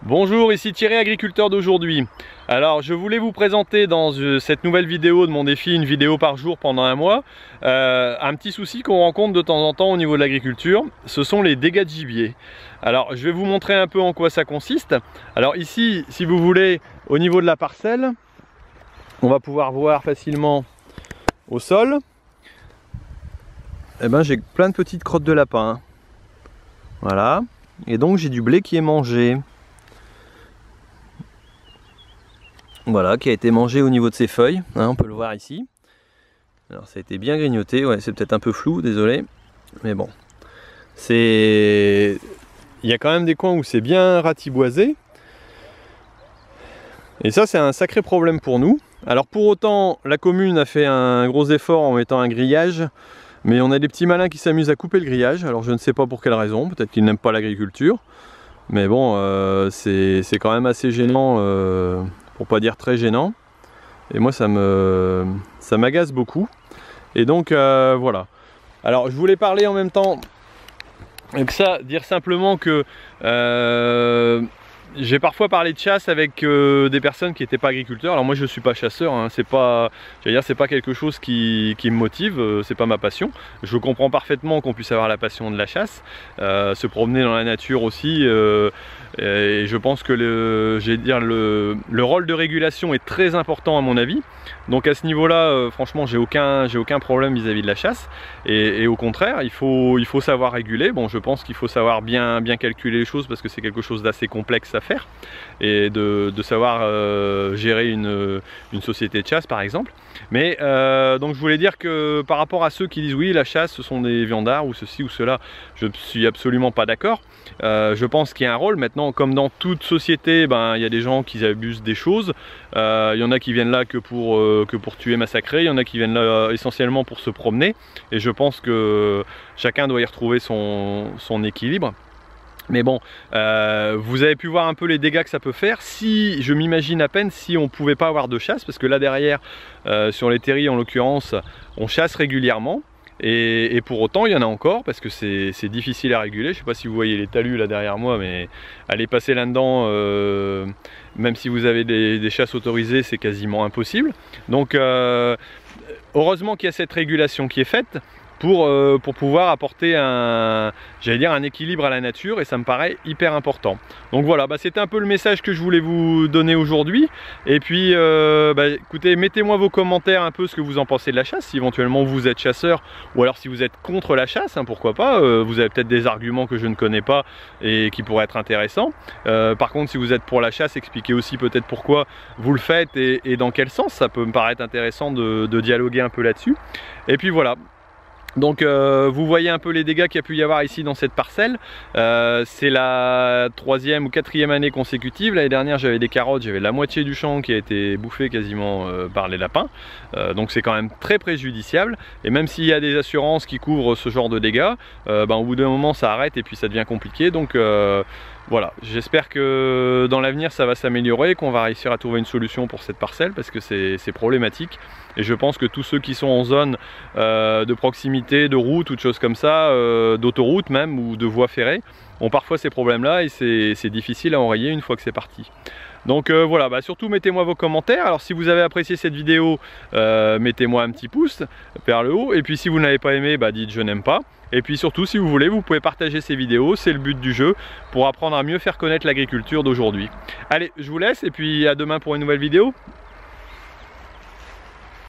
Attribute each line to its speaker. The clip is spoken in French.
Speaker 1: Bonjour, ici Thierry, agriculteur d'aujourd'hui. Alors je voulais vous présenter dans cette nouvelle vidéo de mon défi, une vidéo par jour pendant un mois, un petit souci qu'on rencontre de temps en temps au niveau de l'agriculture, ce sont les dégâts de gibier. Alors je vais vous montrer un peu en quoi ça consiste. Alors ici, si vous voulez, au niveau de la parcelle, on va pouvoir voir facilement au sol, eh ben, j'ai plein de petites crottes de lapin. Voilà, et donc j'ai du blé qui est mangé. Voilà, qui a été mangé au niveau de ses feuilles, hein, on peut le voir ici. Alors ça a été bien grignoté, ouais, c'est peut-être un peu flou, désolé. Mais bon, il y a quand même des coins où c'est bien ratiboisé. Et ça c'est un sacré problème pour nous. Alors pour autant, la commune a fait un gros effort en mettant un grillage. Mais on a des petits malins qui s'amusent à couper le grillage. Alors je ne sais pas pour quelle raison, peut-être qu'ils n'aiment pas l'agriculture. Mais bon, c'est quand même assez gênant. Pour pas dire très gênant, et moi ça m'agace beaucoup, et donc voilà. Alors je voulais parler en même temps que ça, dire simplement que j'ai parfois parlé de chasse avec des personnes qui n'étaient pas agriculteurs. Alors moi je suis pas chasseur, hein, c'est pas quelque chose qui me motive, c'est pas ma passion. Je comprends parfaitement qu'on puisse avoir la passion de la chasse, se promener dans la nature aussi, et je pense que le rôle de régulation est très important à mon avis. Donc à ce niveau-là, franchement, j'ai aucun problème vis-à-vis de la chasse. Et au contraire, il faut savoir réguler. Bon, je pense qu'il faut savoir bien calculer les choses parce que c'est quelque chose d'assez complexe à faire. Et de savoir gérer une société de chasse, par exemple. Mais donc je voulais dire que par rapport à ceux qui disent oui, la chasse, ce sont des viandards ou ceci ou cela, je ne suis absolument pas d'accord. Je pense qu'il y a un rôle. Maintenant, comme dans toute société, ben, il y a des gens qui abusent des choses. Il y en a qui viennent là que pour tuer, massacrer. Il y en a qui viennent là essentiellement pour se promener. Et je pense que chacun doit y retrouver son équilibre. Mais bon, vous avez pu voir un peu les dégâts que ça peut faire. Si, je m'imagine à peine si on ne pouvait pas avoir de chasse, parce que là derrière, sur les terris en l'occurrence, on chasse régulièrement. Et pour autant, il y en a encore parce que c'est difficile à réguler. Je ne sais pas si vous voyez les talus là derrière moi, mais aller passer là-dedans, même si vous avez des chasses autorisées, c'est quasiment impossible. Donc, heureusement qu'il y a cette régulation qui est faite pour pouvoir apporter un équilibre à la nature, et ça me paraît hyper important. Donc voilà, c'était un peu le message que je voulais vous donner aujourd'hui. Et puis écoutez, mettez-moi vos commentaires un peu ce que vous en pensez de la chasse, si éventuellement vous êtes chasseur, ou alors si vous êtes contre la chasse, hein, pourquoi pas, vous avez peut-être des arguments que je ne connais pas et qui pourraient être intéressants. Par contre, si vous êtes pour la chasse, expliquez aussi peut-être pourquoi vous le faites et dans quel sens. Ça peut me paraître intéressant de dialoguer un peu là-dessus. Et puis voilà. Donc vous voyez un peu les dégâts qu'il y a pu y avoir ici dans cette parcelle. C'est la 3e ou 4e année consécutive. L'année dernière j'avais des carottes, j'avais la moitié du champ qui a été bouffé quasiment par les lapins. Donc c'est quand même très préjudiciable. Et même s'il y a des assurances qui couvrent ce genre de dégâts, au bout d'un moment ça arrête et puis ça devient compliqué. Donc voilà, j'espère que dans l'avenir ça va s'améliorer, qu'on va réussir à trouver une solution pour cette parcelle parce que c'est problématique. Et je pense que tous ceux qui sont en zone de proximité, de route ou de choses comme ça, d'autoroute même ou de voies ferrées, ont parfois ces problèmes-là et c'est difficile à enrayer une fois que c'est parti. Donc voilà, surtout mettez-moi vos commentaires. Alors si vous avez apprécié cette vidéo, mettez-moi un petit pouce vers le haut. Et puis si vous n'avez pas aimé, dites je n'aime pas. Et puis surtout, si vous voulez, vous pouvez partager ces vidéos, c'est le but du jeu, pour apprendre à mieux faire connaître l'agriculture d'aujourd'hui. Allez, je vous laisse et puis à demain pour une nouvelle vidéo.